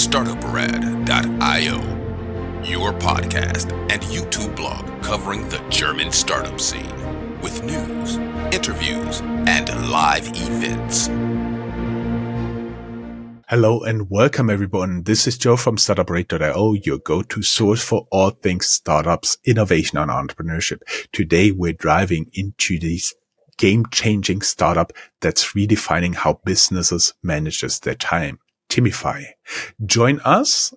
Startuprad.io, your podcast and YouTube blog covering the German startup scene with news, interviews, and live events. Hello and welcome everyone. This is Joe from Startuprad.io, your go-to source for all things startups, innovation and entrepreneurship. Today we're diving into this game-changing startup that's redefining how businesses manage their time, Timify. Join us,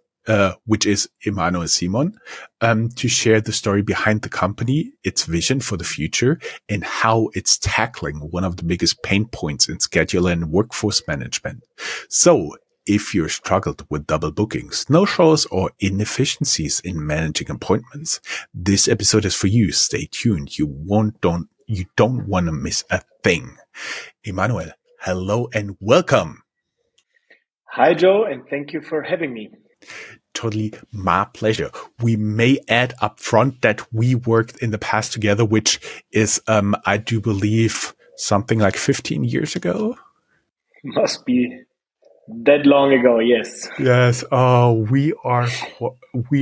which is Emanuel Simon, to share the story behind the company, its vision for the future, and how it's tackling one of the biggest pain points in schedule and workforce management. So, if you've struggled with double bookings, no-shows, or inefficiencies in managing appointments, this episode is for you. Stay tuned. You don't want to miss a thing. Emanuel, hello and welcome. Hi, Joe, and thank you for having me. Totally my pleasure. We may add up front that we worked in the past together, which is, I do believe, something like 15 years ago. Must be that long ago, yes. Yes. Oh, we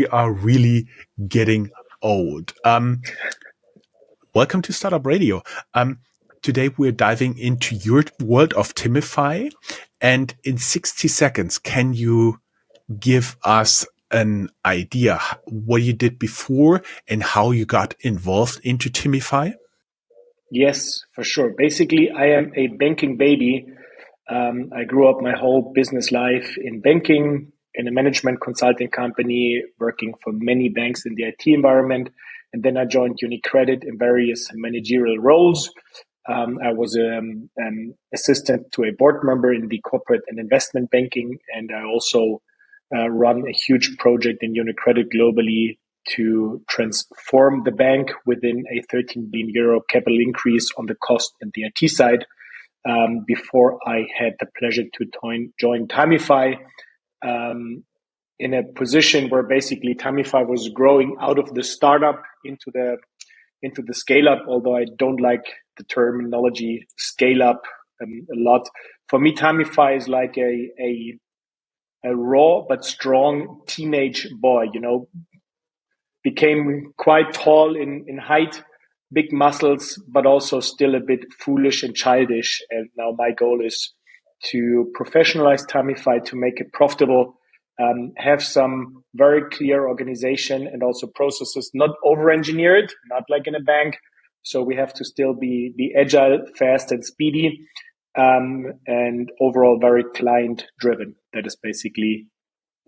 are really getting old. Welcome to Startup Radio. Today we're diving into your world of Timify, and in 60 seconds, can you give us an idea what you did before and how you got involved into Timify? Yes, for sure. Basically, I am a banking baby. I grew up my whole business life in banking, in a management consulting company, working for many banks in the IT environment. And then I joined UniCredit in various managerial roles. I was an assistant to a board member in the corporate and investment banking. And I also run a huge project in UniCredit globally to transform the bank within a 13 billion euro capital increase on the cost and the IT side. Before I had the pleasure to join Tamify in a position where basically Tamify was growing out of the startup into the scale up, although I don't like the terminology scale up a lot. For me, Tamify is like a raw but strong teenage boy, became quite tall in height, big muscles, but also still a bit foolish and childish. And now my goal is to professionalize Tamify, to make it profitable, have some very clear organization and also processes, not over-engineer it, not like in a bank. So we have to still be agile, fast, and speedy, and overall very client-driven. That is basically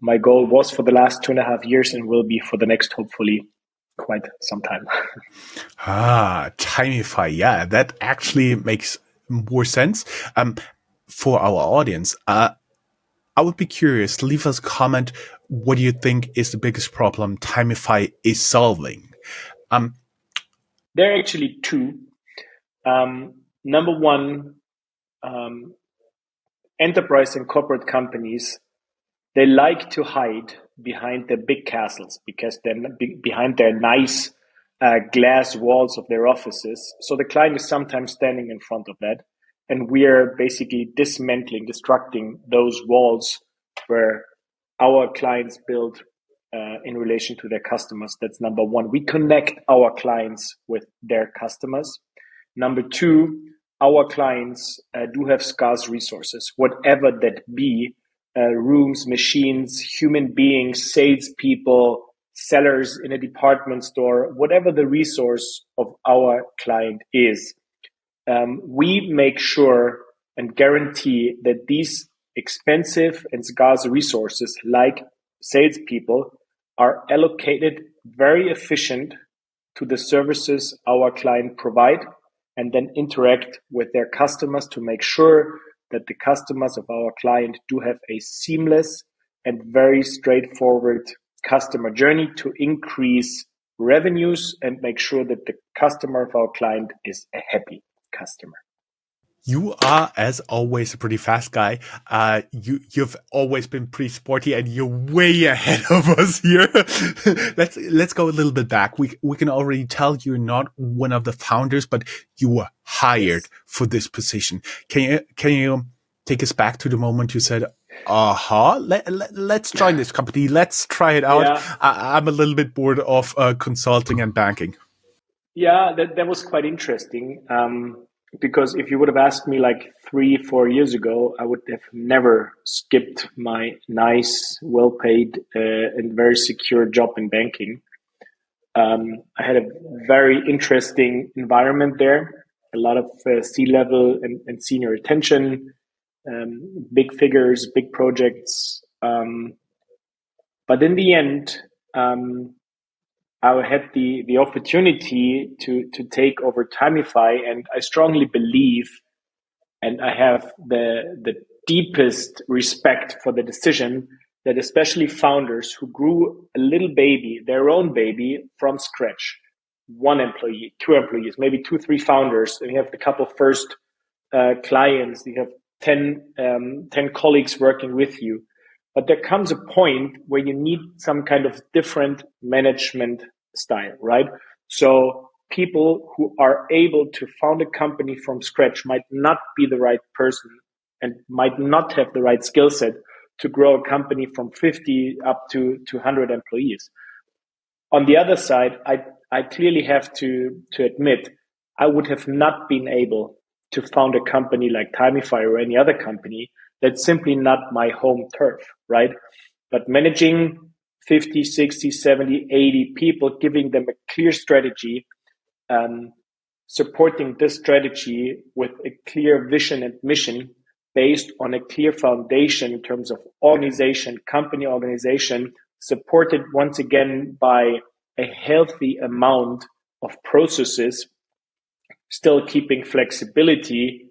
my goal, was for the last 2.5 years and will be for the next, hopefully, quite some time. Timify. Yeah, that actually makes more sense. For our audience, I would be curious, leave us a comment. What do you think is the biggest problem Timify is solving? There are actually two. Number one, enterprise and corporate companies, they like to hide behind their big castles because they're behind their nice glass walls of their offices. So the client is sometimes standing in front of that. And we are basically destructing those walls where our clients build in relation to their customers. That's number one. We connect our clients with their customers. Number two, our clients do have scarce resources, whatever that be, rooms, machines, human beings, salespeople, sellers in a department store, whatever the resource of our client is. We make sure and guarantee that these expensive and scarce resources, like salespeople, are allocated very efficient to the services our client provide, and then interact with their customers to make sure that the customers of our client do have a seamless and very straightforward customer journey to increase revenues and make sure that the customer of our client is a happy customer. You are, as always, a pretty fast guy. You've always been pretty sporty, and you're way ahead of us here. Let's go a little bit back. We can already tell you're not one of the founders, but you were hired for this position. Can you take us back to the moment you said, Let's join this company. Let's try it out. Yeah. I'm a little bit bored of consulting and banking. Yeah, that was quite interesting. Because if you would have asked me like 3-4 years ago, I would have never skipped my nice, well paid, and very secure job in banking. I had a very interesting environment there, a lot of C-level and senior attention, big figures, big projects. But in the end, I had the opportunity to take over Timify, and I strongly believe, and I have the deepest respect for the decision that especially founders who grew a little baby, their own baby from scratch, 1 employee, 2 employees, maybe 2, 3 founders, and you have a couple first clients, you have 10 colleagues working with you. But there comes a point where you need some kind of different management style, right? So people who are able to found a company from scratch might not be the right person and might not have the right skill set to grow a company from 50 up to 100 employees. On the other side, I clearly have to admit, I would have not been able to found a company like Timify or any other company. That's simply not my home turf, right? But managing 50, 60, 70, 80 people, giving them a clear strategy, supporting this strategy with a clear vision and mission based on a clear foundation in terms of organization, company organization, supported once again by a healthy amount of processes, still keeping flexibility,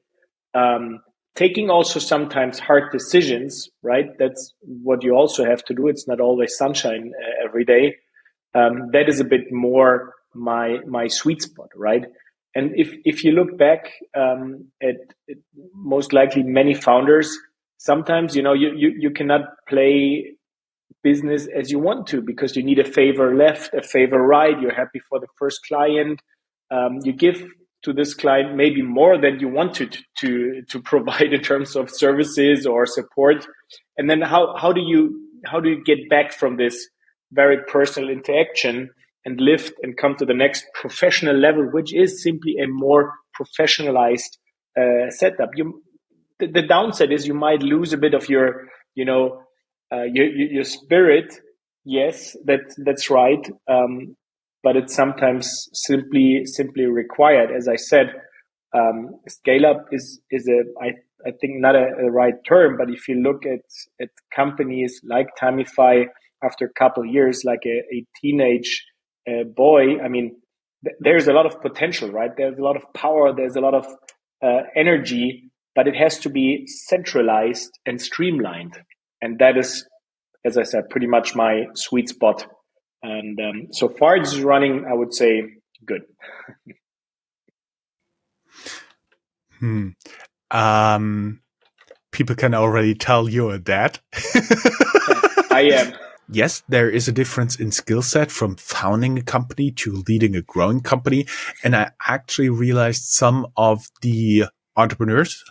taking also sometimes hard decisions, right? That's what you also have to do. It's not always sunshine every day. That is a bit more my sweet spot, right? And if you look back at most likely many founders, sometimes you cannot play business as you want to because you need a favor left, a favor right. You're happy for the first client. You give to this client maybe more than you want to provide in terms of services or support. And then how do you get back from this very personal interaction and lift and come to the next professional level, which is simply a more professionalized setup? The downside is you might lose a bit of your your spirit. Yes, that's right. But it's sometimes simply required. As I said, scale up is I think not a right term, but if you look at companies like Tamify after a couple of years, like a teenage boy, I mean, there's a lot of potential, right? There's a lot of power, there's a lot of energy, but it has to be centralized and streamlined. And that is, as I said, pretty much my sweet spot. And so far it's running, I would say, good. People can already tell you're a dad. I am. Yes, there is a difference in skill set from founding a company to leading a growing company. And I actually realized some of the entrepreneurs,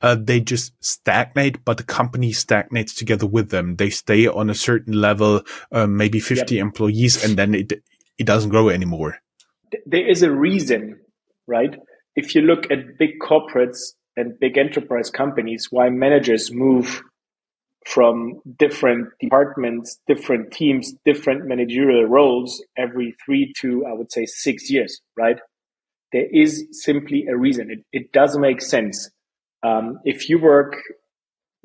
they just stagnate, but the company stagnates together with them. They stay on a certain level, maybe 50 employees, and then it doesn't grow anymore. There is a reason, right? If you look at big corporates and big enterprise companies, why managers move from different departments, different teams, different managerial roles every 3 to, I would say, 6 years, right? There is simply a reason. It does make sense. If you work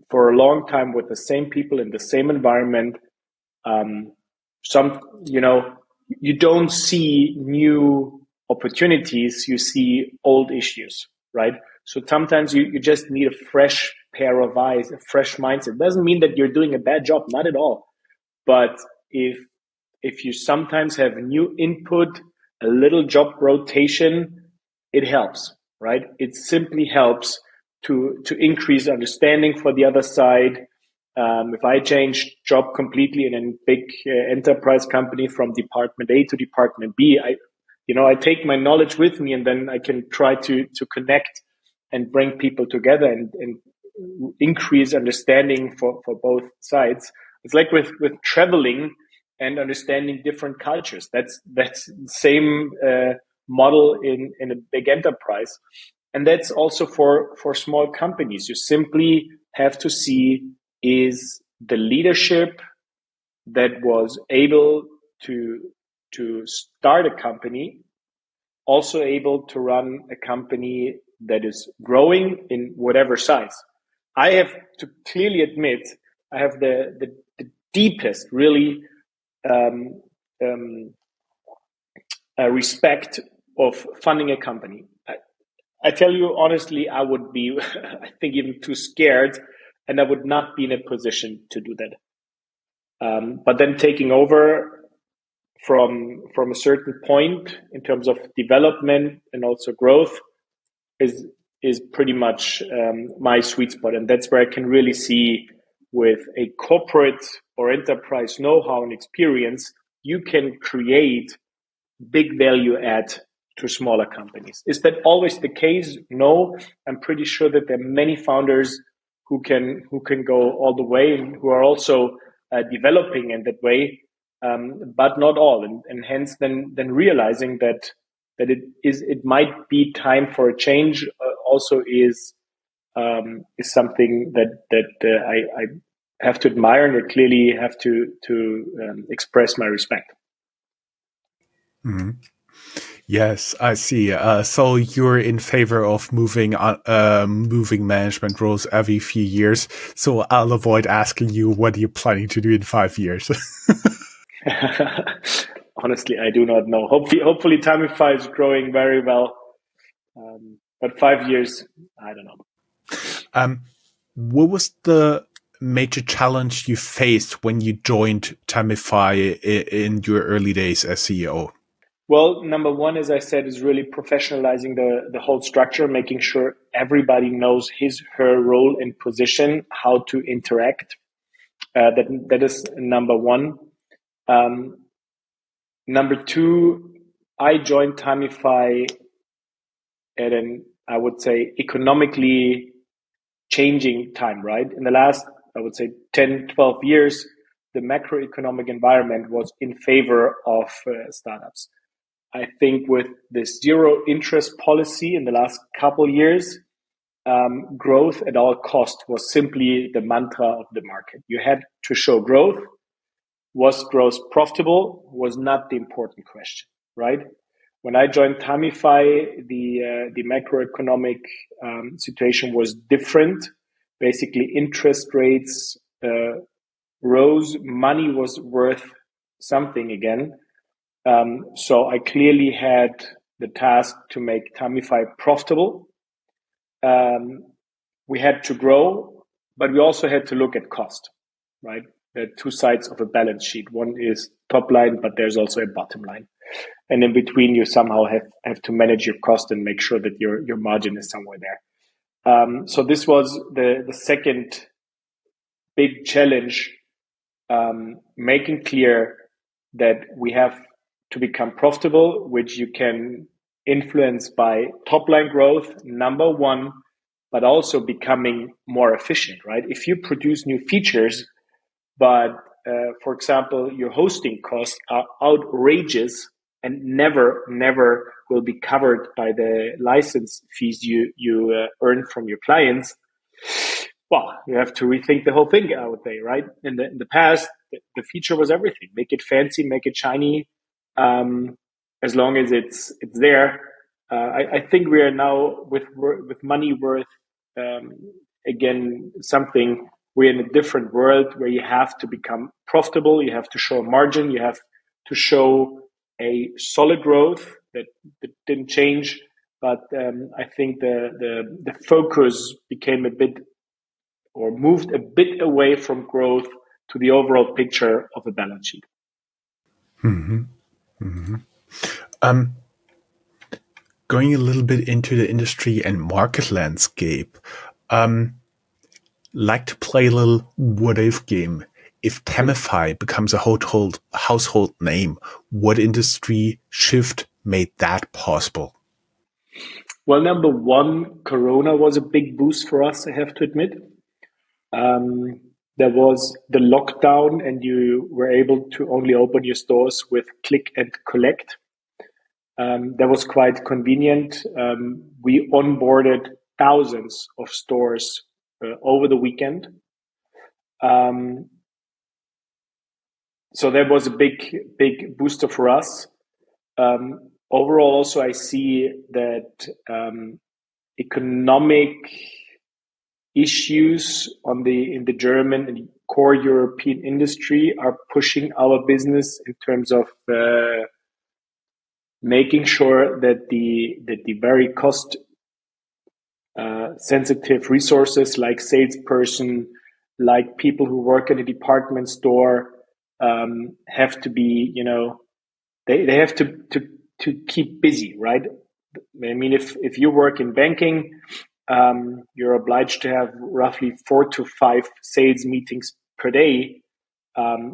for a long time with the same people in the same environment, you don't see new opportunities, you see old issues, right? So sometimes you just need a fresh pair of eyes, a fresh mindset. It doesn't mean that you're doing a bad job, not at all. But if you sometimes have new input, a little job rotation, it helps, right? It simply helps to increase understanding for the other side. If I change job completely in a big enterprise company from department A to department B, I take my knowledge with me, and then I can try to connect and bring people together and increase understanding for both sides. It's like with traveling and understanding different cultures. That's the same model in a big enterprise. And that's also for small companies. You simply have to see, is the leadership that was able to start a company also able to run a company that is growing in whatever size. I have to clearly admit, I have the deepest, really, respect of funding a company. I tell you honestly, I would be, I think, even too scared, and I would not be in a position to do that. But then taking over from a certain point in terms of development and also growth is pretty much my sweet spot, and that's where I can really see, with a corporate or enterprise know-how and experience, you can create big value add to smaller companies. Is that always the case? No. I'm pretty sure that there are many founders who can go all the way and who are also developing in that way, but not all. And hence, then realizing that it might be time for a change also is something that I have to admire, and I clearly have to express my respect. Mm-hmm. Yes, I see. So you're in favor of moving management roles every few years. So I'll avoid asking you what you're planning to do in 5 years. Honestly, I do not know. Hopefully Tamify is growing very well. But 5 years, I don't know. What was the major challenge you faced when you joined Tamify in your early days as CEO? Well, number one, as I said, is really professionalizing the whole structure, making sure everybody knows his, her role and position, how to interact. That is number one. Number two, I joined Tamify at an, I would say, economically changing time, right? In the last, I would say, 10, 12 years, the macroeconomic environment was in favor of startups. I think with the zero interest policy in the last couple years, growth at all cost was simply the mantra of the market. You had to show growth. Was growth profitable? Was not the important question, right? When I joined Tamify, the macroeconomic situation was different. Basically, interest rates rose. Money was worth something again. So I clearly had the task to make Tamify profitable. We had to grow, but we also had to look at cost, right? There are two sides of a balance sheet. One is top line, but there's also a bottom line. And in between, you somehow have to manage your cost and make sure that your margin is somewhere there. So this was the second big challenge, making clear that we have to become profitable, which you can influence by top line growth, number one, but also becoming more efficient, right? If you produce new features, but for example, your hosting costs are outrageous and never will be covered by the license fees you earn from your clients, well, you have to rethink the whole thing, I would say, right? In the past, the feature was everything. Make it fancy, make it shiny, as long as it's there. I think we are now with money worth, again, something. We're in a different world where you have to become profitable. You have to show a margin. You have to show a solid growth that didn't change. But I think the focus became a bit, or moved a bit away from growth to the overall picture of a balance sheet. Mm-hmm. Mm-hmm. Going a little bit into the industry and market landscape, like to play a little what-if game. If Tamify becomes a household name, what industry shift made that possible? Well, number one, Corona was a big boost for us, I have to admit. There was the lockdown, and you were able to only open your stores with click and collect. That was quite convenient. We onboarded thousands of stores over the weekend. So that was a big booster for us. Overall, also, I see that economic issues in the German and core European industry are pushing our business in terms of making sure that the very cost sensitive resources like salesperson, like people who work in a department store, have to be, they have to keep busy, right? I mean, if you work in banking, you're obliged to have roughly 4 to 5 sales meetings per day.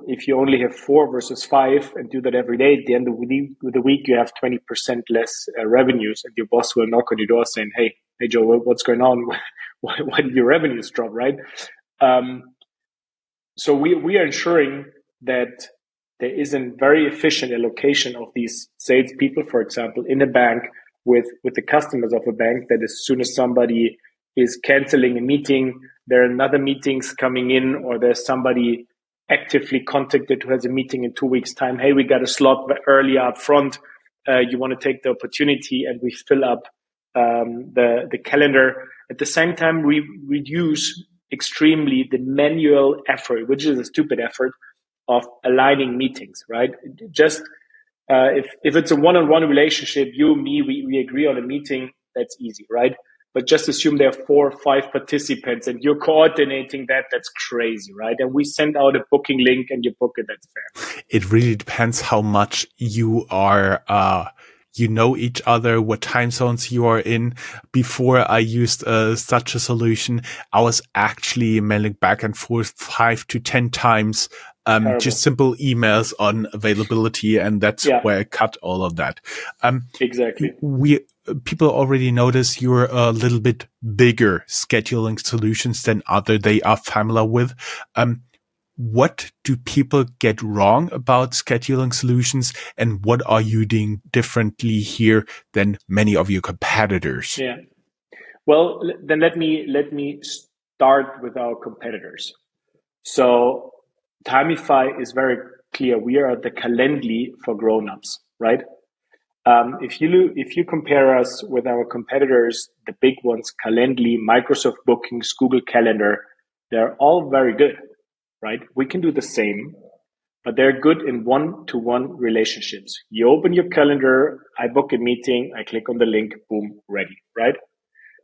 If you only have 4 versus 5 and do that every day, at the end of the week, you have 20% less revenues, and your boss will knock on your door saying, "Hey, Joe, what's going on? Why did your revenues drop?" Right? So we are ensuring that there is a very efficient allocation of these salespeople, for example, in a bank with the customers of a bank, that as soon as somebody is canceling a meeting, there are another meetings coming in, or there's somebody actively contacted who has a meeting in 2 weeks' time. Hey, we got a slot earlier up front. You want to take the opportunity, and we fill up the calendar. At the same time, we reduce extremely the manual effort, which is a stupid effort, of aligning meetings, right? Just if it's a one-on-one relationship, you, me, we agree on a meeting, that's easy, right? But just assume there are 4 or 5 participants and you're coordinating that's crazy, right? And we send out a booking link and you book it, that's fair. It really depends how much you are, you know each other, what time zones you are in. Before I used such a solution, I was actually mailing back and forth 5 to 10 times, just simple emails on availability, and that's where I cut all of that. Exactly. People already notice you're a little bit bigger scheduling solutions than they are familiar with. What do people get wrong about scheduling solutions, and what are you doing differently here than many of your competitors? Yeah. Well, then let me start with our competitors. So Tamify is very clear. We are the Calendly for grownups, right? If you compare us with our competitors, the big ones, Calendly, Microsoft Bookings, Google Calendar, they're all very good, right? We can do the same, but they're good in one-to-one relationships. You open your calendar, I book a meeting, I click on the link, boom, ready, right?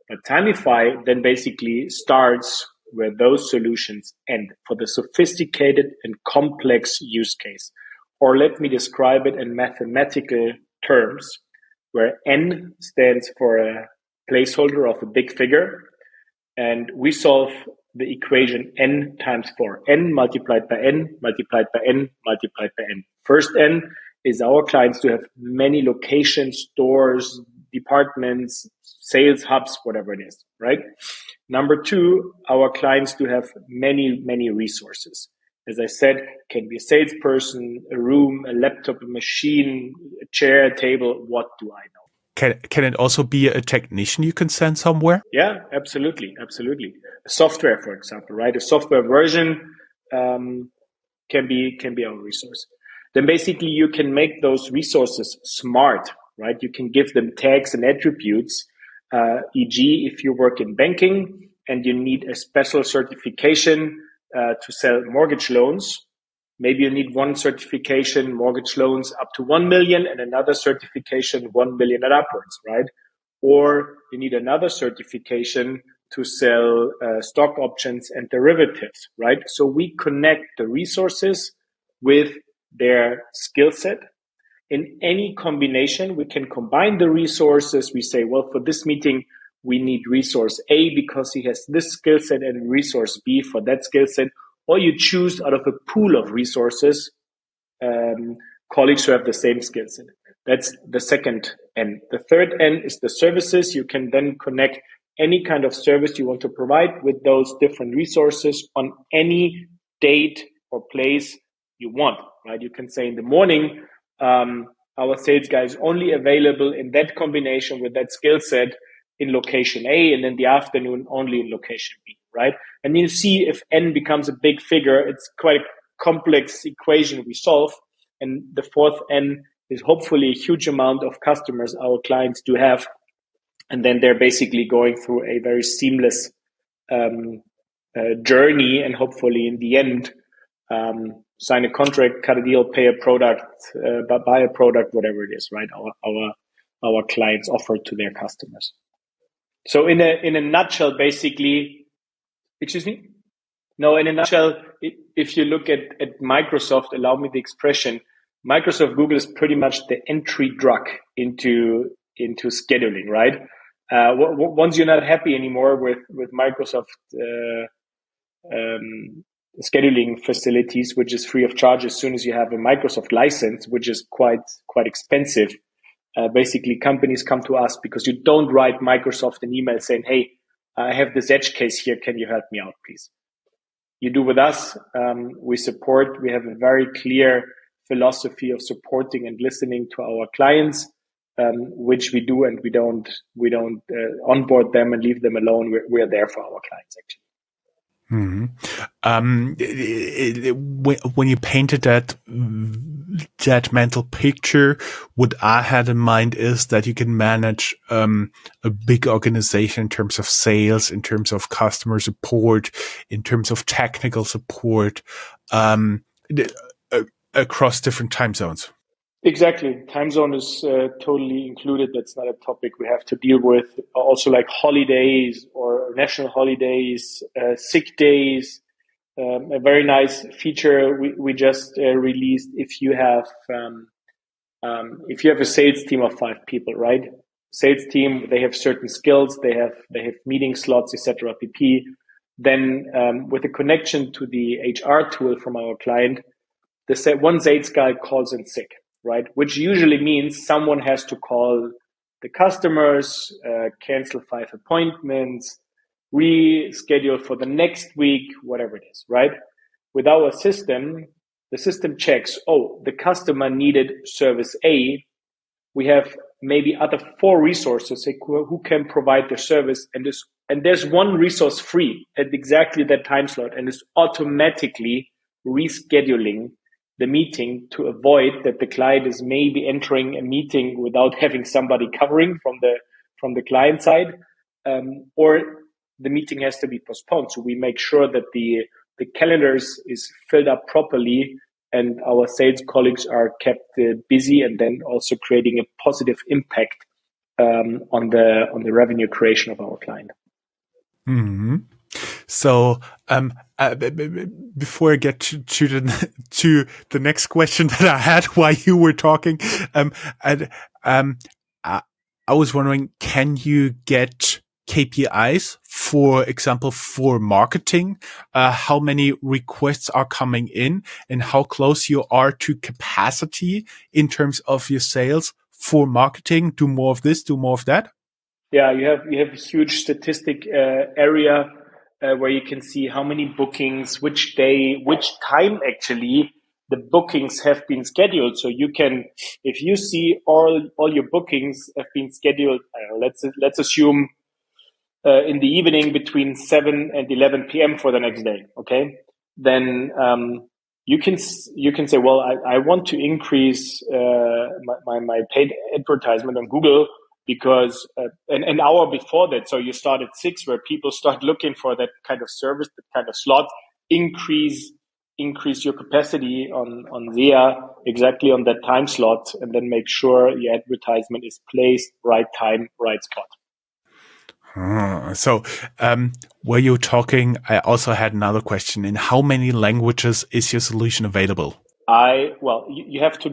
But Tamify then basically starts where those solutions end for the sophisticated and complex use case. Or let me describe it in mathematical terms, where N stands for a placeholder of a big figure, and we solve the equation N times 4. N multiplied by N, multiplied by N, multiplied by N. First N is our clients to have many locations, stores, departments, sales hubs, whatever it is, right? Number 2, our clients to have many resources. As I said, can be a salesperson, a room, a laptop, a machine, a chair, a table, what do I know? Can it also be a technician you can send somewhere? Yeah, absolutely. A software, for example, right? A software version can be our resource. Then basically you can make those resources smart, right? You can give them tags and attributes, e.g. if you work in banking and you need a special certification to sell mortgage loans, maybe you need one certification, mortgage loans up to 1 million, and another certification, 1 million and upwards, right? Or you need another certification to sell stock options and derivatives, right? So we connect the resources with their skill set. In any combination, we can combine the resources. We say, well, for this meeting, we need resource A because he has this skill set, and resource B for that skill set. Or you choose out of a pool of resources, colleagues who have the same skill set. That's the second N. The third N is the services. You can then connect any kind of service you want to provide with those different resources on any date or place you want, right? You can say in the morning, our sales guy is only available in that combination with that skill set in location A, and in the afternoon only in location B, right? And you see if N becomes a big figure, it's quite a complex equation we solve. And the fourth N is hopefully a huge amount of customers our clients do have. And then they're basically going through a very seamless journey, and hopefully in the end, sign a contract, cut a deal, pay a product, buy a product, whatever it is, right? Our clients offer to their customers. So in a nutshell, basically, excuse me? No, in a nutshell, if you look at Microsoft, allow me the expression, Microsoft Google is pretty much the entry drug into scheduling, right? Once you're not happy anymore with Microsoft scheduling facilities, which is free of charge as soon as you have a Microsoft license, which is quite expensive. Basically, companies come to us because you don't write Microsoft an email saying, "Hey, I have this edge case here. Can you help me out, please?" You do with us. We support. We have a very clear philosophy of supporting and listening to our clients, which we do, and we don't onboard them and leave them alone. We're there for our clients, actually. Mm-hmm. When you painted that mental picture, what I had in mind is that you can manage a big organization in terms of sales, in terms of customer support, in terms of technical support, across different time zones. Exactly. Time zone is totally included. That's not a topic we have to deal with. Also, like holidays or national holidays, sick days. A very nice feature we just released. If you have a sales team of 5 people, right? Sales team, they have certain skills. They have meeting slots, etc. pp. Then with a connection to the HR tool from our client, one sales guy calls in sick, right? Which usually means someone has to call the customers, cancel 5 appointments, reschedule for the next week, whatever it is, right? With our system, the system checks, the customer needed service A. We have maybe other 4 resources who can provide the service, and there's one resource free at exactly that time slot, and is automatically rescheduling the meeting to avoid that the client is maybe entering a meeting without having somebody covering from the client side, or the meeting has to be postponed. So we make sure that the calendars is filled up properly, and our sales colleagues are kept busy, and then also creating a positive impact on the revenue creation of our client. Mm-hmm. So, before I get to the next question that I had while you were talking, I was wondering, can you get KPIs, for example, for marketing? How many requests are coming in, and how close you are to capacity in terms of your sales for marketing? Do more of this, do more of that? Yeah, you have a huge statistic area where you can see how many bookings, which day, which time actually the bookings have been scheduled. So you can, if you see all your bookings have been scheduled, let's assume in the evening between 7 and 11 p.m. for the next day, okay? Then you can say, well, I want to increase my paid advertisement on Google, because an hour before that, so you start at 6, where people start looking for that kind of service, that kind of slot, increase your capacity on SEA exactly on that time slot, and then make sure your advertisement is placed right time, right spot. So, were you talking, I also had another question. In how many languages is your solution available? You have to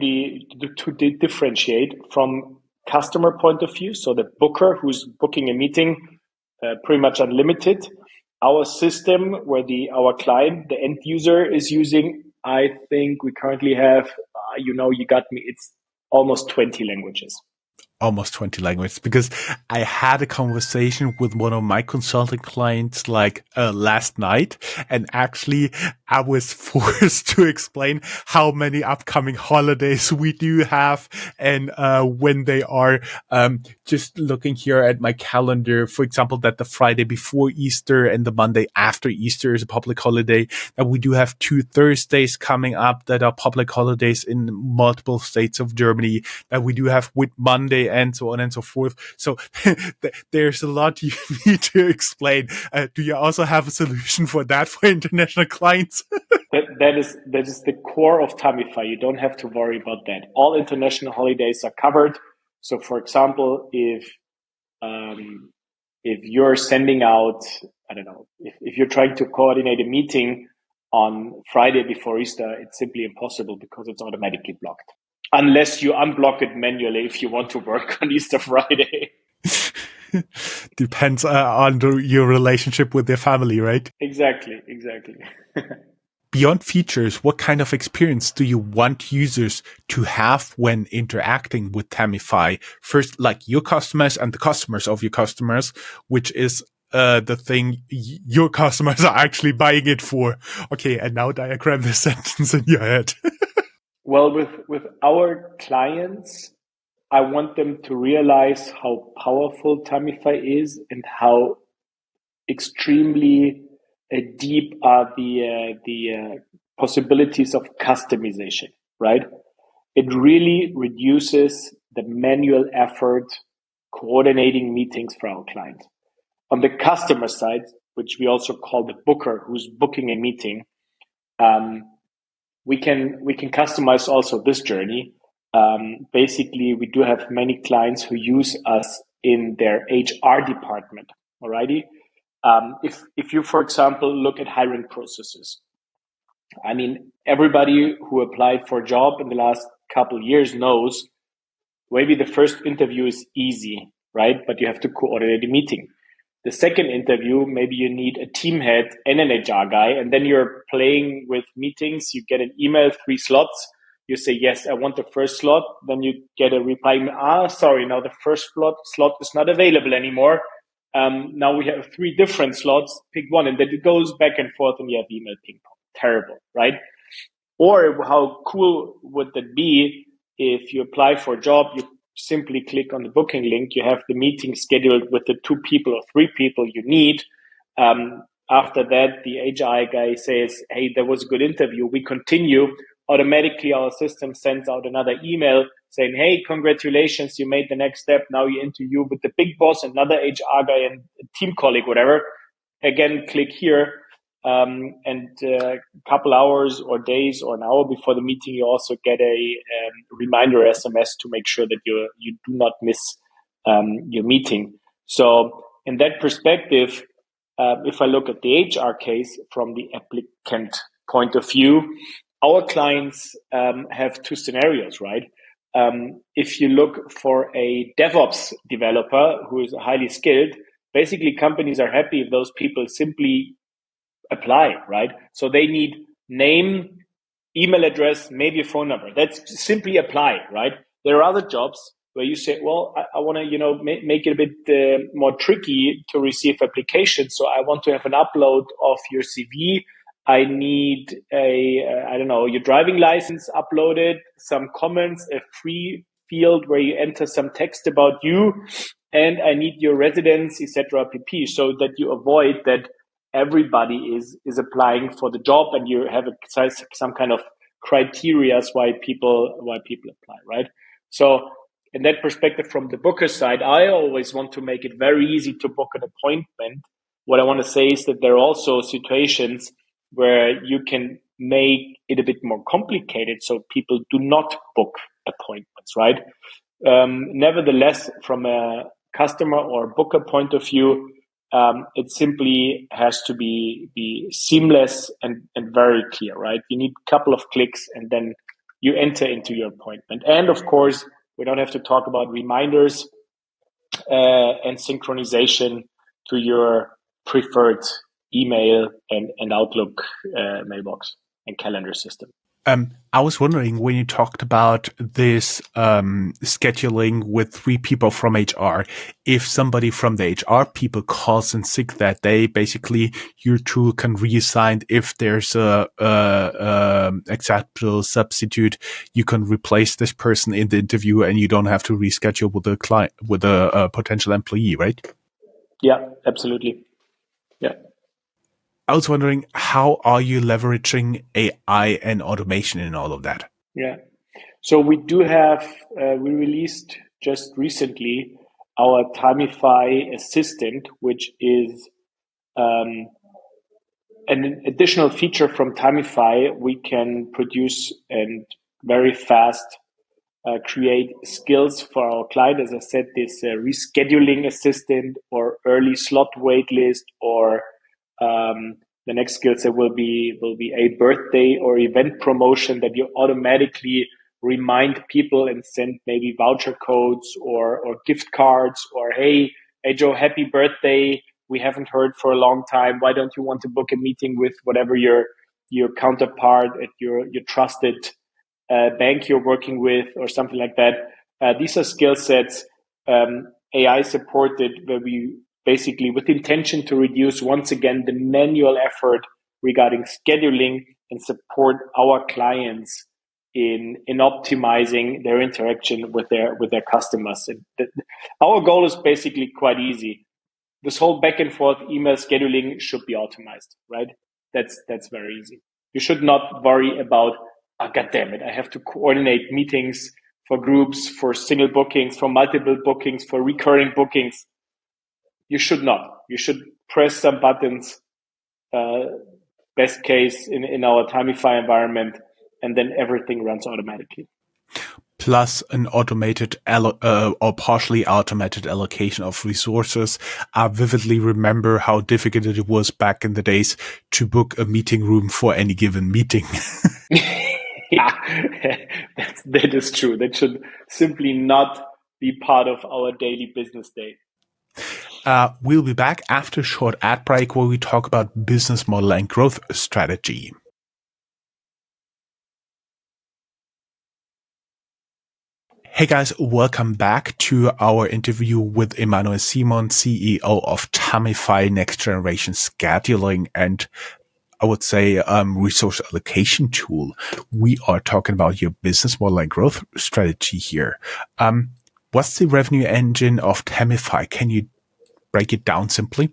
differentiate from customer point of view. So the booker who's booking a meeting, pretty much unlimited. Our system where our client, the end user, is using, I think we currently have, you got me, it's almost 20 languages. Almost 20 languages, because I had a conversation with one of my consulting clients last night, and actually I was forced to explain how many upcoming holidays we do have and when they are. Just looking here at my calendar, for example, that the Friday before Easter and the Monday after Easter is a public holiday, that we do have 2 Thursdays coming up that are public holidays in multiple states of Germany, that we do have with Monday and so on and so forth. So there's a lot you need to explain. Do you also have a solution for that for international clients? That is the core of Tamify. You don't have to worry about that. All international holidays are covered. So, for example, if you're sending out, I don't know, if you're trying to coordinate a meeting on Friday before Easter, it's simply impossible because it's automatically blocked. Unless you unblock it manually if you want to work on Easter Friday. Depends on your relationship with your family, right? Exactly. Beyond features, what kind of experience do you want users to have when interacting with Tamify? First, like your customers and the customers of your customers, which is the thing your customers are actually buying it for. Okay, and now diagram this sentence in your head. Well, with our clients, I want them to realize how powerful Tamify is and how extremely deep are the possibilities of customization, right? It really reduces the manual effort coordinating meetings for our clients. On the customer side, which we also call the booker who's booking a meeting, we can customize also this journey. Basically, we do have many clients who use us in their HR department. Alrighty, if you, for example, look at hiring processes, I mean, everybody who applied for a job in the last couple of years knows maybe the first interview is easy, right? But you have to coordinate a meeting. The second interview, maybe you need a team head and an HR guy, and then you're playing with meetings. You get an email, 3 slots. You say, yes, I want the first slot. Then you get a reply, sorry, now the first slot is not available anymore. Now we have 3 different slots. Pick one, and then it goes back and forth, and you have email ping pong. Terrible, right? Or how cool would that be if you apply for a job, you simply click on the booking link, you have the meeting scheduled with the 2 people or 3 people you need. After that, the HR guy says, hey, that was a good interview. We continue. Automatically, our system sends out another email saying, hey, congratulations, you made the next step. Now you interview with the big boss, another HR guy and a team colleague, whatever. Again, click here. And a couple hours or days or an hour before the meeting, you also get a reminder SMS to make sure that you do not miss your meeting. So in that perspective, if I look at the HR case from the applicant point of view, our clients have 2 scenarios, right? If you look for a DevOps developer who is highly skilled, basically companies are happy if those people simply apply, right? So they need name, email address, maybe a phone number. That's simply apply, right? There are other jobs where you say, well, I want to, make it a bit more tricky to receive applications. So I want to have an upload of your CV. I need your driving license uploaded, some comments, a free field where you enter some text about you, and I need your residence, etc. pp. So that you avoid that everybody is applying for the job, and you have some kind of criteria why people apply, right? So in that perspective, from the booker side, I always want to make it very easy to book an appointment. What I want to say is that there are also situations where you can make it a bit more complicated so people do not book appointments, right? Nevertheless, from a customer or booker point of view, it simply has to be seamless and very clear, right? You need a couple of clicks and then you enter into your appointment. And of course, we don't have to talk about reminders and synchronization to your preferred email and Outlook mailbox and calendar system. I was wondering when you talked about this scheduling with 3 people from HR, if somebody from the HR people calls in sick that day, basically your tool can reassign if there's a acceptable substitute. You can replace this person in the interview, and you don't have to reschedule with the client with a potential employee, right? Yeah, absolutely. Yeah. I was wondering, how are you leveraging AI and automation in all of that? Yeah. So we do have, we released just recently our Timify assistant, which is an additional feature from Tamify. We can produce and very fast create skills for our client. As I said, this rescheduling assistant or early slot waitlist, or the next skill set will be a birthday or event promotion that you automatically remind people and send maybe voucher codes or gift cards, or hey Joe, happy birthday. We haven't heard for a long time. Why don't you want to book a meeting with whatever your counterpart at your trusted bank you're working with, or something like that. These are skill sets AI supported, where we basically, with intention to reduce once again the manual effort regarding scheduling and support our clients in optimizing their interaction with their customers. And our goal is basically quite easy. This whole back and forth email scheduling should be optimized, right? That's very easy. You should not worry about, oh, God damn it, I have to coordinate meetings for groups, for single bookings, for multiple bookings, for recurring bookings. You should not. You should press some buttons, best case in our Timify environment, and then everything runs automatically. Plus an automated or partially automated allocation of resources. I vividly remember how difficult it was back in the days to book a meeting room for any given meeting. Yeah, that is true. That should simply not be part of our daily business day. We'll be back after a short ad break where we talk about business model and growth strategy. Hey guys, welcome back to our interview with Emanuel Simon, CEO of Tamify, next generation scheduling and I would say resource allocation tool. We are talking about your business model and growth strategy here. What's the revenue engine of Tamify? Can you break it down simply?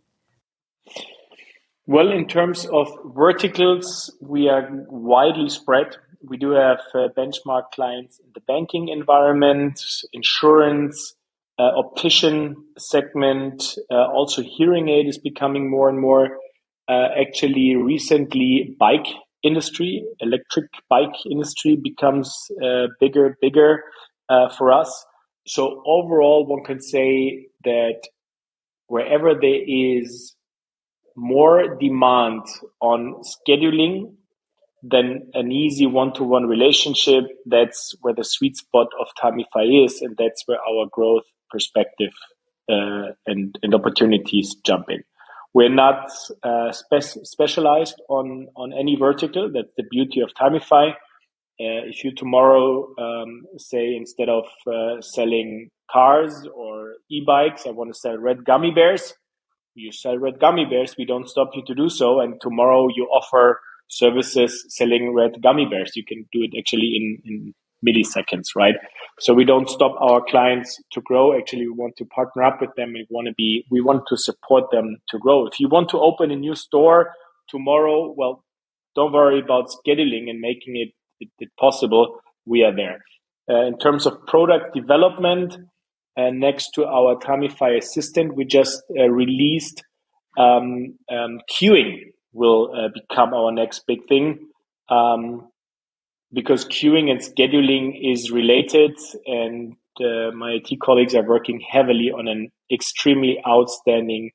Well, in terms of verticals, we are widely spread. We do have benchmark clients in the banking environment, insurance, optician segment, also hearing aid is becoming more and more. Actually, recently, bike industry, electric bike industry becomes bigger for us. So overall, one can say that wherever there is more demand on scheduling than an easy one-to-one relationship, that's where the sweet spot of Tamify is, and that's where our growth perspective and opportunities jump in. We're not specialized on any vertical. That's the beauty of Tamify. If you tomorrow say, instead of selling cars or e-bikes, I want to sell red gummy bears, you sell red gummy bears. We don't stop you to do so. And tomorrow you offer services selling red gummy bears. You can do it actually in milliseconds, right? So we don't stop our clients to grow. Actually, we want to partner up with them. We want to support them to grow. If you want to open a new store tomorrow, well, don't worry about scheduling and making it possible. We are there. In terms of product development, next to our Tamify assistant, we just released queuing will become our next big thing, because queuing and scheduling is related, and my IT colleagues are working heavily on an extremely outstanding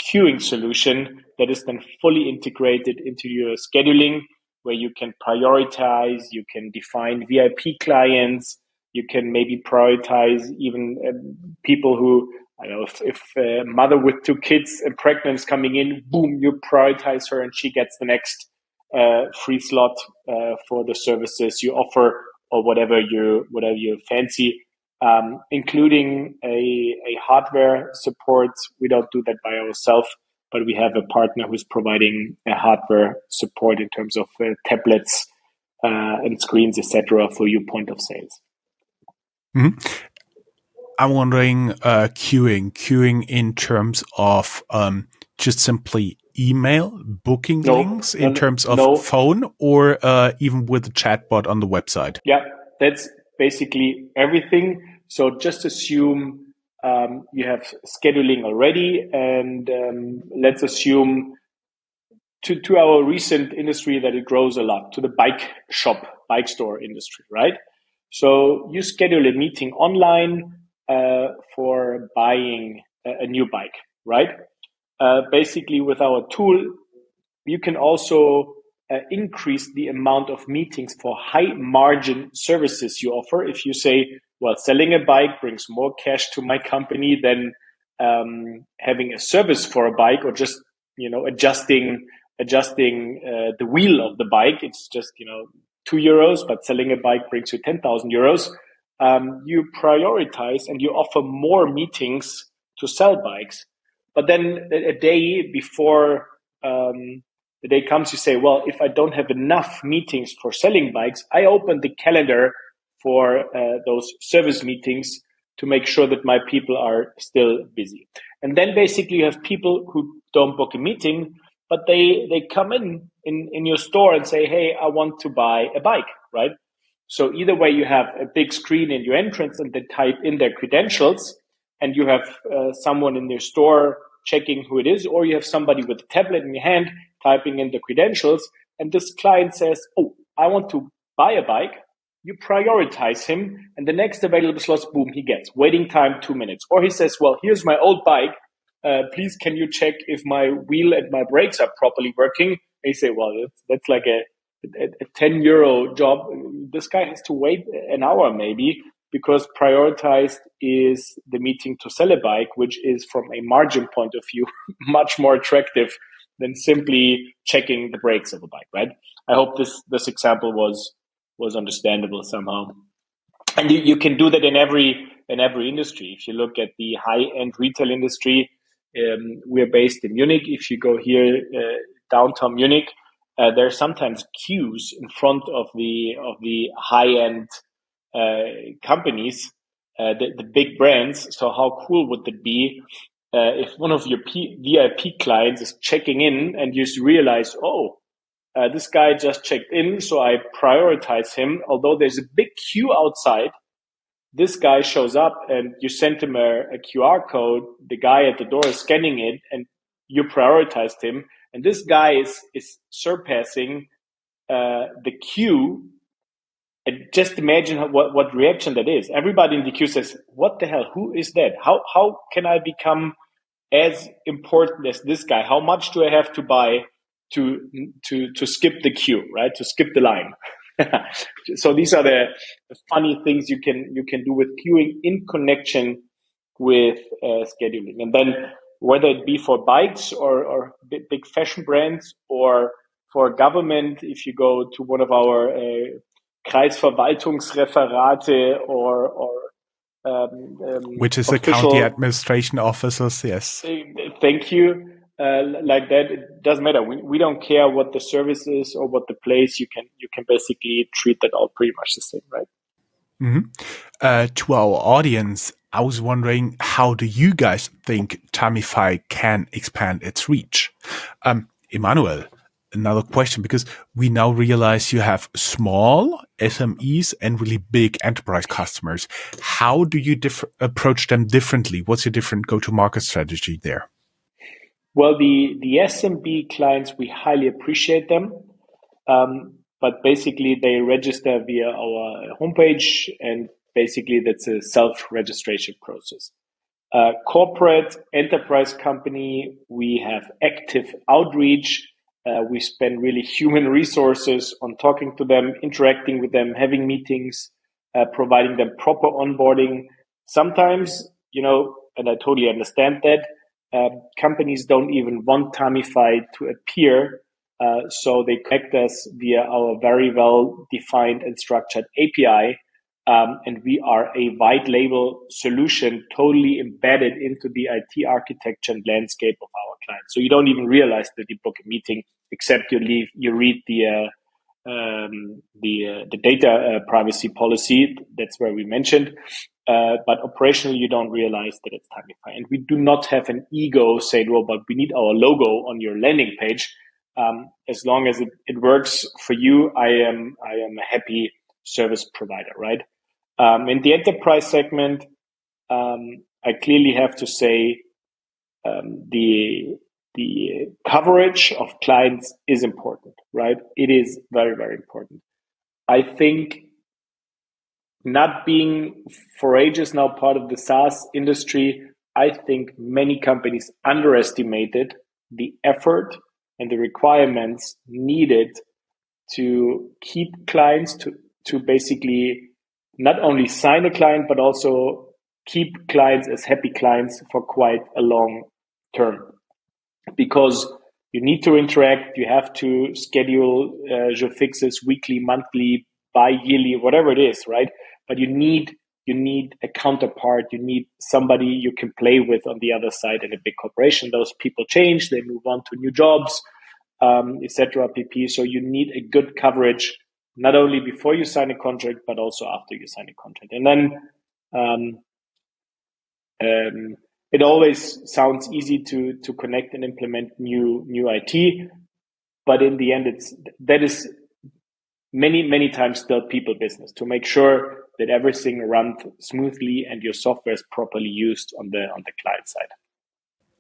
queuing solution that is then fully integrated into your scheduling, where you can prioritize, you can define VIP clients, you can maybe prioritize even people who, I don't know, if a mother with 2 kids and pregnant is coming in, boom, you prioritize her and she gets the next free slot for the services you offer, or whatever you fancy, including a hardware support. We don't do that by ourselves, but we have a partner who's providing a hardware support in terms of tablets and screens, etc., for your point of sales. Mm-hmm. I'm wondering, queuing in terms of just simply email booking links in terms of phone, or even with the chatbot on the website? Yeah, that's basically everything. So just assume you have scheduling already, and let's assume to our recent industry that it grows a lot, to the bike store industry, right? So you schedule a meeting online for buying a new bike, right? Basically, with our tool, you can also increase the amount of meetings for high margin services you offer. If you say, well, selling a bike brings more cash to my company than having a service for a bike, or just adjusting the wheel of the bike, it's just €2, but selling a bike brings you €10,000. You prioritize and you offer more meetings to sell bikes. But then a day before the day comes, you say, well, if I don't have enough meetings for selling bikes, I open the calendar for those service meetings to make sure that my people are still busy. And then basically you have people who don't book a meeting, but they come in your store and say, hey, I want to buy a bike, right? So either way, you have a big screen in your entrance and they type in their credentials, and you have someone in your store checking who it is, or you have somebody with a tablet in your hand typing in the credentials, and this client says, oh, I want to buy a bike. You prioritize him, and the next available slots, boom, he gets. Waiting time 2 minutes. Or he says, well, here's my old bike. Please, can you check if my wheel and my brakes are properly working? And you say, well, that's like a €10 job. This guy has to wait an hour maybe, because prioritized is the meeting to sell a bike, which is from a margin point of view much more attractive than simply checking the brakes of a bike, right? I hope this example was understandable somehow. And you can do that in every industry. If you look at the high-end retail industry, we're based in Munich. If you go here, downtown Munich, there are sometimes queues in front of the high-end companies, the big brands. So how cool would it be if one of your VIP clients is checking in and you realize, oh, this guy just checked in, so I prioritize him. Although there's a big queue outside, this guy shows up and you sent him a QR code. The guy at the door is scanning it and you prioritized him. And this guy is surpassing the queue. And just imagine what reaction that is. Everybody in the queue says, what the hell? Who is that? How can I become as important as this guy? How much do I have to buy to skip the queue, right? To skip the line. So these are the funny things you can do with queuing in connection with scheduling. And then whether it be for bikes or big fashion brands, or for government, if you go to one of our Kreisverwaltungsreferate or which is the county administration officers, yes. Thank you. Like that, it doesn't matter. We don't care what the service is or what the place. You can basically treat that all pretty much the same, right? Mm-hmm. To our audience, I was wondering, how do you guys think Tamify can expand its reach? Emanuel, another question, because we now realize you have small SMEs and really big enterprise customers. How do you approach them differently? What's your different go-to-market strategy there? Well, the SMB clients, we highly appreciate them. But basically they register via our homepage, and basically that's a self-registration process. Corporate enterprise company, we have active outreach. We spend really human resources on talking to them, interacting with them, having meetings, providing them proper onboarding. Sometimes, and I totally understand that, companies don't even want Tamify to appear So they connect us via our very well defined and structured API. And we are a white label solution totally embedded into the IT architecture and landscape of our clients. So you don't even realize that you book a meeting, except you read the data privacy policy. That's where we mentioned. But operationally, you don't realize that it's Tamify. And we do not have an ego saying, well, but we need our logo on your landing page. As long as it works for you, I am a happy service provider, right? In the enterprise segment, I clearly have to say the coverage of clients is important, right? It is very, very important. I think not being for ages now part of the SaaS industry, I think many companies underestimated the effort and the requirements needed to keep clients, to basically not only sign a client, but also keep clients as happy clients for quite a long term. Because you need to interact, you have to schedule your fixes weekly, monthly, bi-yearly, whatever it is, right? But you need a counterpart, you need somebody you can play with on the other side. In a big corporation, those people change, they move on to new jobs, etc. pp. So you need a good coverage, not only before you sign a contract, but also after you sign a contract. And then it always sounds easy to connect and implement new IT, but in the end, that is many times still people business, to make sure that everything runs smoothly and your software is properly used on the client side.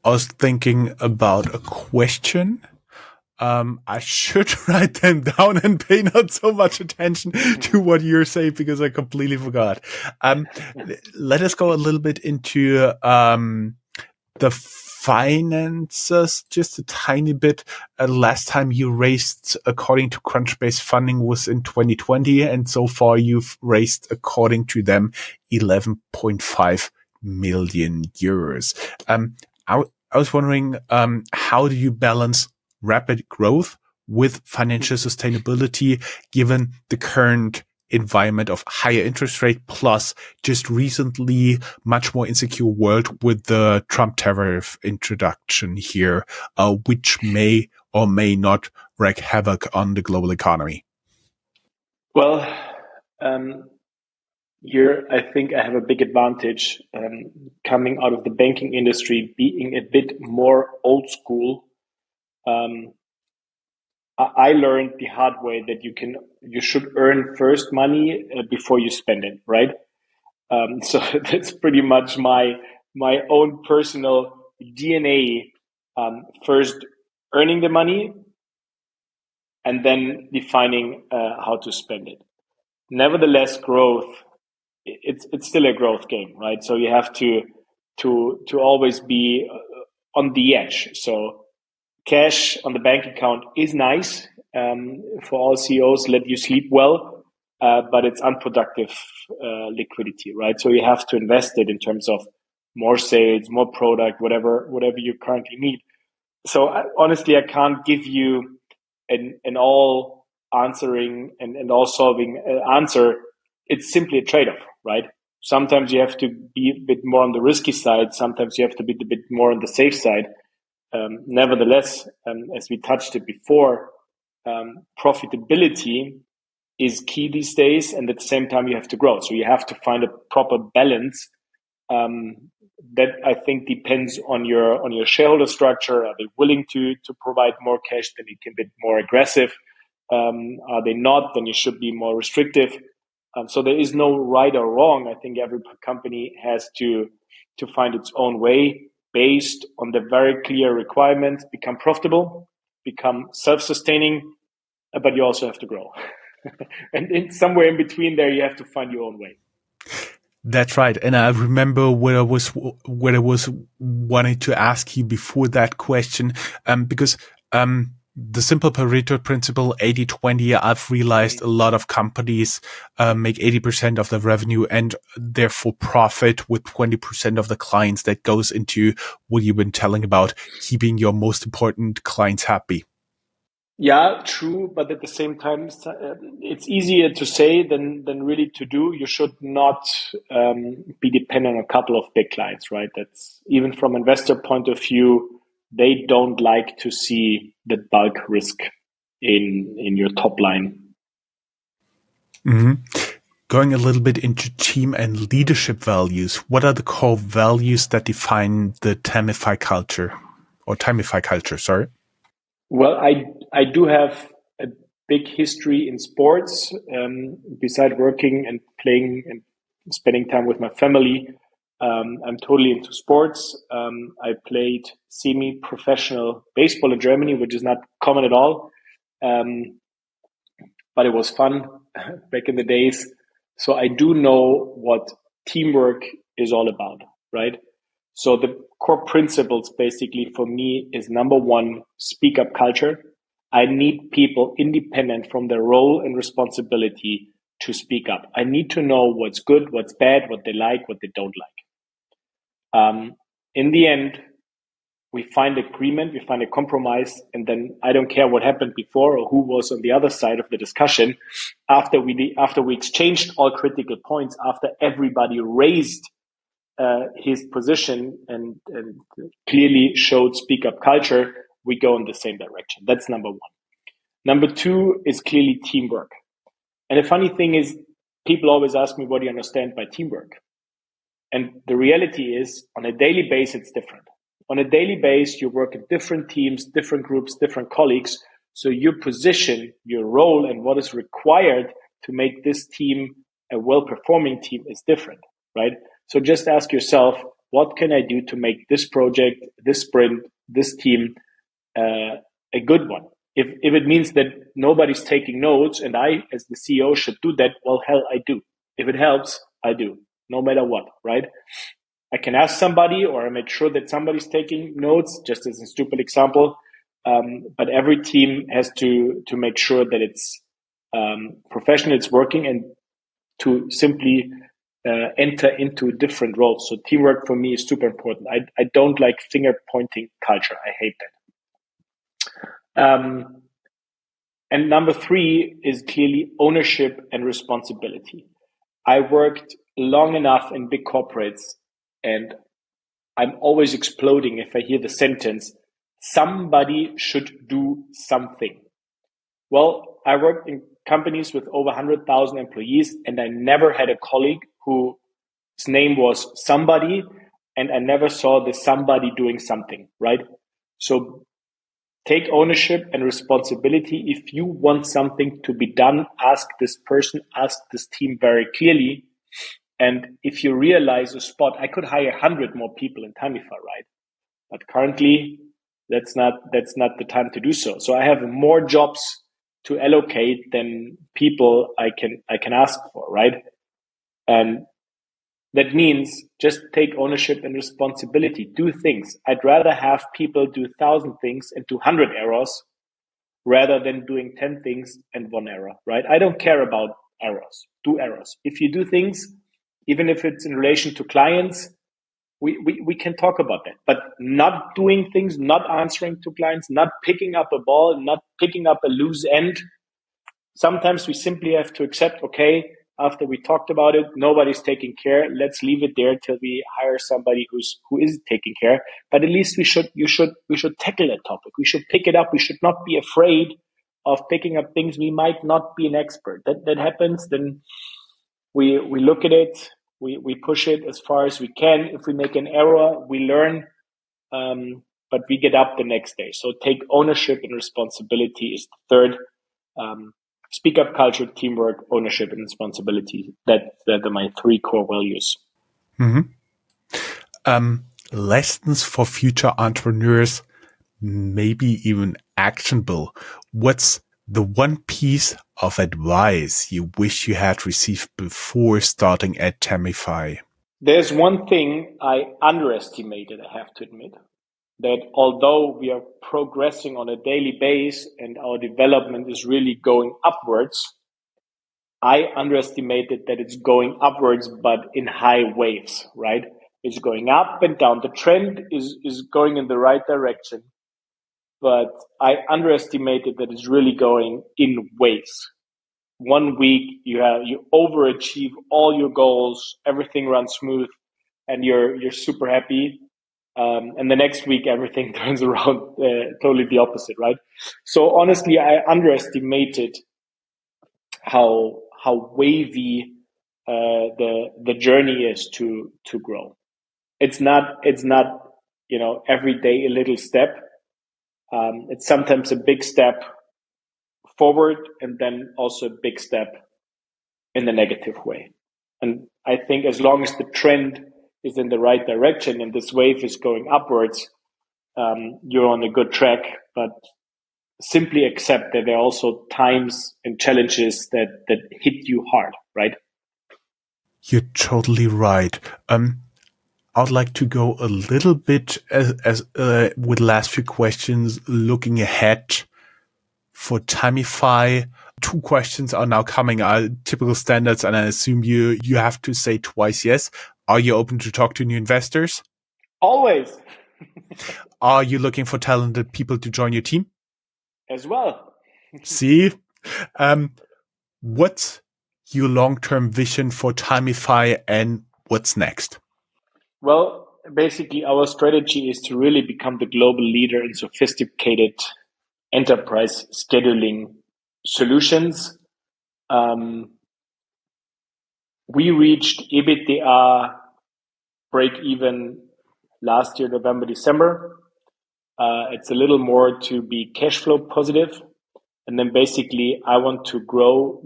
I was thinking about a question. I should write them down and pay not so much attention to what you're saying because I completely forgot. Let us go a little bit into the finances just a tiny bit. Last time you raised, according to Crunchbase, funding was in 2020, and so far you've raised, according to them, 11.5 million euros. I was wondering, how do you balance rapid growth with financial sustainability, given the current environment of higher interest rate, plus just recently much more insecure world with the Trump tariff introduction here, which may or may not wreak havoc on the global economy? Well, here I think I have a big advantage coming out of the banking industry, being a bit more old school. I learned the hard way that you should earn first money before you spend it, right? So that's pretty much my own personal DNA. First earning the money, and then defining how to spend it. Nevertheless, growth, it's still a growth game, right? So you have to always be on the edge. So cash on the bank account is nice for all CEOs, let you sleep well, but it's unproductive liquidity, right? So you have to invest it in terms of more sales, more product, whatever you currently need. So honestly, I can't give you an all answering and all solving answer. It's simply a trade-off, right? Sometimes you have to be a bit more on the risky side. Sometimes you have to be a bit more on the safe side. Nevertheless, as we touched it before, profitability is key these days, and at the same time you have to grow. So you have to find a proper balance. That I think depends on your shareholder structure. Are they willing to provide more cash? Then you can be more aggressive. Are they not? Then you should be more restrictive. So there is no right or wrong. I think every company has to find its own way based on the very clear requirements: become profitable, become self-sustaining, but you also have to grow. And somewhere in between there, you have to find your own way. That's right. And I remember what I was wanting to ask you before that question, because the simple Pareto principle, 80-20, I've realized a lot of companies make 80% of the revenue and therefore profit with 20% of the clients. That goes into what you've been telling about keeping your most important clients happy. Yeah, true. But at the same time, it's easier to say than really to do. You should not be dependent on a couple of big clients, right? That's even from investor point of view, they don't like to see the bulk risk in your top line. Going a little bit into team and leadership values, what are the core values that define the Tamify culture, or Tamify culture, sorry? Well, I do have a big history in sports. Beside working and playing and spending time with my family, I'm totally into sports. I played semi-professional baseball in Germany, which is not common at all, but it was fun back in the days. So I do know what teamwork is all about, right? So the core principles basically for me is number one, speak up culture. I need people independent from their role and responsibility to speak up. I need to know what's good, what's bad, what they like, what they don't like. In the end, we find agreement, we find a compromise, and then I don't care what happened before or who was on the other side of the discussion. After we exchanged all critical points, after everybody raised his position and clearly showed speak up culture, we go in the same direction. That's number one. Number two is clearly teamwork. And the funny thing is, people always ask me, what do you understand by teamwork? And the reality is, on a daily basis, it's different. On a daily basis, you work in different teams, different groups, different colleagues. So your position, your role, and what is required to make this team a well-performing team is different, right? So just ask yourself, what can I do to make this project, this sprint, this team a good one? If it means that nobody's taking notes and I, as the CEO, should do that, well, hell, I do. If it helps, I do, no matter what, right? I can ask somebody, or I make sure that somebody's taking notes, just as a stupid example. But every team has to make sure that it's professional, it's working, and to simply enter into different roles. So teamwork for me is super important. I don't like finger pointing culture. I hate that. And number three is clearly ownership and responsibility. I worked long enough in big corporates, and I'm always exploding if I hear the sentence, somebody should do something. Well, I worked in companies with over 100,000 employees, and I never had a colleague whose name was somebody, and I never saw the somebody doing something, right? So take ownership and responsibility. If you want something to be done, ask this person, ask this team very clearly. And if you realize a spot, I could hire 100 more people in Tamify, right? But currently, that's not the time to do so. So I have more jobs to allocate than people I can ask for, right? And that means just take ownership and responsibility. Do things. I'd rather have people do 1,000 things and do 100 errors rather than doing 10 things and 1 error, right? I don't care about errors. Do errors. If you do things, even if it's in relation to clients, we can talk about that. But not doing things, not answering to clients, not picking up a ball, not picking up a loose end. Sometimes we simply have to accept, okay, after we talked about it, nobody's taking care. Let's leave it there till we hire somebody who is taking care. But at least we should tackle that topic. We should pick it up. We should not be afraid of picking up things we might not be an expert. That happens, then we look at it, we push it as far as we can. If we make an error, we learn, but we get up the next day. So take ownership and responsibility is the third. Speak up culture, teamwork, ownership, and responsibility. That are my 3 core values. Lessons for future entrepreneurs, maybe even actionable. What's the one piece of advice you wish you had received before starting at Tamify? There's one thing I underestimated, I have to admit, that although we are progressing on a daily basis and our development is really going upwards, I underestimated that it's going upwards, but in high waves, right? It's going up and down. The trend is going in the right direction. but I underestimated that it's really going in waves. 1 week you overachieve all your goals, everything runs smooth, and you're super happy. And the next week everything turns around totally the opposite, right? So honestly, I underestimated how wavy the journey is to grow. It's not every day a little step. It's sometimes a big step forward and then also a big step in the negative way. And I think as long as the trend is in the right direction and this wave is going upwards, you're on a good track. But simply accept that there are also times and challenges that hit you hard, right? You're totally right. I'd like to go a little bit as with the last few questions, looking ahead for Tamify. 2 questions are now coming, typical standards, and I assume you have to say twice yes. Are you open to talk to new investors? Always. Are you looking for talented people to join your team? As well. See? What's your long-term vision for Timify and what's next? Well, basically our strategy is to really become the global leader in sophisticated enterprise scheduling solutions. We reached EBITDA break even last year, November, December. It's a little more to be cash flow positive. And then basically I want to grow.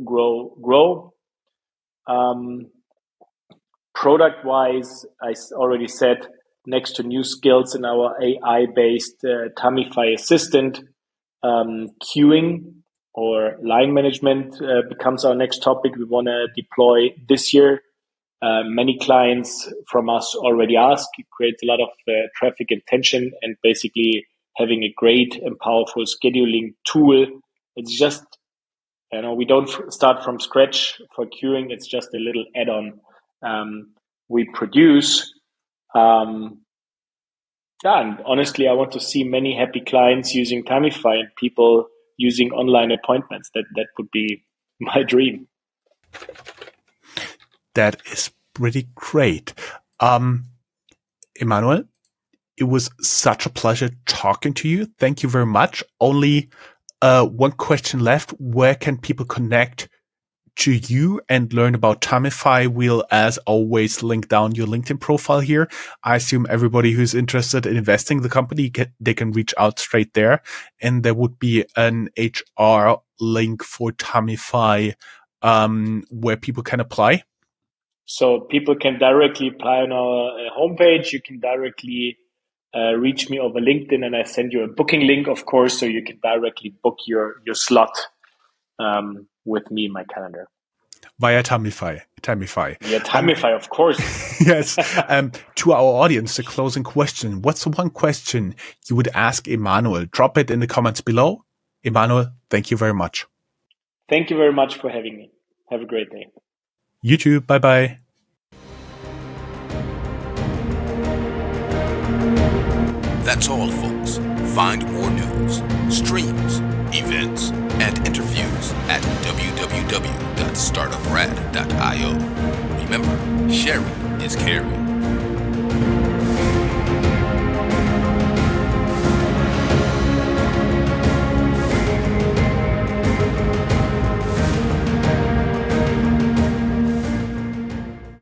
Product wise, I already said, next to new skills in our AI-based Tamify assistant, queuing or line management becomes our next topic we want to deploy this year. Many clients from us already ask. It creates a lot of traffic and tension, and basically having a great and powerful scheduling tool. It's just, we don't start from scratch for queuing. It's just a little add-on we produce. And honestly, I want to see many happy clients using Tamify and people using online appointments. That would be my dream. That is pretty great. Emanuel, it was such a pleasure talking to you. Thank you very much. Only one question left. Where can people connect to you and learn about Tamify? We'll, as always, link down your LinkedIn profile here. I assume everybody who's interested in investing in the company, they can reach out straight there. And there would be an HR link for Tamify where people can apply. So people can directly apply on our homepage. You can directly reach me over LinkedIn, and I send you a booking link, of course, so you can directly book your slot with me in my calendar. Via Tamify. Yeah, Tamify, of course. Yes. To our audience, the closing question. What's the one question you would ask Emanuel? Drop it in the comments below. Emanuel, thank you very much. Thank you very much for having me. Have a great day. You too. Bye-bye. That's all, folks. Find more news, streams, events, and interviews at www.startuprad.io. Remember, sharing is caring.